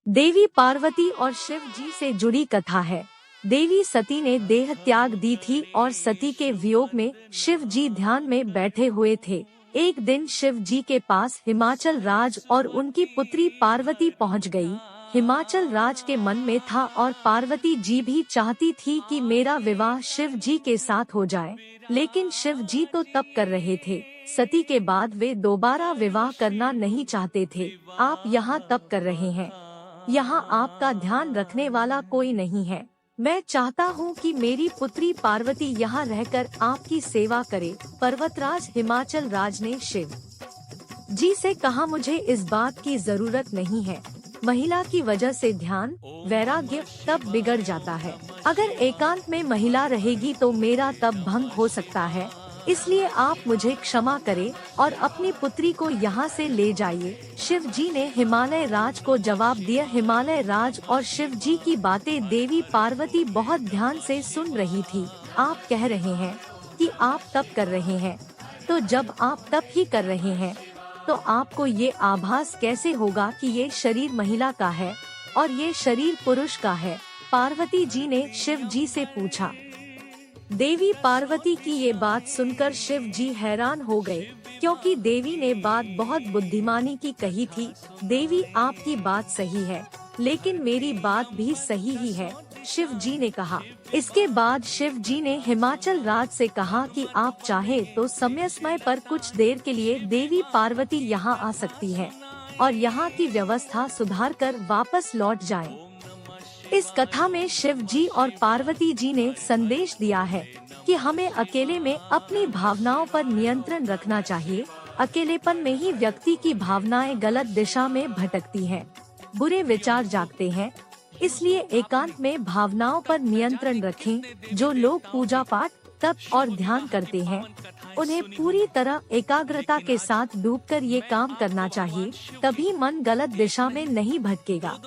देवी पार्वती और शिव जी से जुड़ी कथा है। देवी सती ने देह त्याग दी थी और सती के वियोग में शिव जी ध्यान में बैठे हुए थे। एक दिन शिव जी के पास हिमाचल राज और उनकी पुत्री पार्वती पहुंच गई। हिमाचल राज के मन में था और पार्वती जी भी चाहती थी कि मेरा विवाह शिव जी के साथ हो जाए, लेकिन शिव जी तो तप कर रहे थे। सती के बाद वे दोबारा विवाह करना नहीं चाहते थे। आप यहाँ तप कर रहे हैं, यहाँ आपका ध्यान रखने वाला कोई नहीं है। मैं चाहता हूँ कि मेरी पुत्री पार्वती यहाँ रहकर आपकी सेवा करे। पर्वतराज हिमाचल राज ने शिव जी से कहा, मुझे इस बात की जरूरत नहीं है। महिला की वजह से ध्यान, वैराग्य, तप बिगड़ जाता है। अगर एकांत में महिला रहेगी तो मेरा तप भंग हो सकता है, इसलिए आप मुझे क्षमा करें और अपनी पुत्री को यहाँ से ले जाइए। शिव जी ने हिमालय राज को जवाब दिया। हिमालय राज और शिव जी की बातें देवी पार्वती बहुत ध्यान से सुन रही थी। आप कह रहे हैं कि आप तप कर रहे हैं, तो जब आप तप ही कर रहे हैं तो आपको ये आभास कैसे होगा कि ये शरीर महिला का है और ये शरीर पुरुष का है? पार्वती जी ने शिव जी से पूछा। देवी पार्वती की ये बात सुनकर शिव जी हैरान हो गए, क्योंकि देवी ने बात बहुत बुद्धिमानी की कही थी। देवी, आपकी बात सही है, लेकिन मेरी बात भी सही ही है, शिव जी ने कहा। इसके बाद शिव जी ने हिमाचल राज से कहा कि आप चाहे तो समय पर कुछ देर के लिए देवी पार्वती यहाँ आ सकती है और यहाँ की व्यवस्था सुधार कर वापस लौट जाएं। इस कथा में शिव जी और पार्वती जी ने संदेश दिया है कि हमें अकेले में अपनी भावनाओं पर नियंत्रण रखना चाहिए। अकेलेपन में ही व्यक्ति की भावनाएं गलत दिशा में भटकती हैं, बुरे विचार जागते हैं। इसलिए एकांत में भावनाओं पर नियंत्रण रखें। जो लोग पूजा पाठ, तप और ध्यान करते हैं, उन्हें पूरी तरह एकाग्रता के साथ डूबकर ये काम करना चाहिए, तभी मन गलत दिशा में नहीं भटकेगा।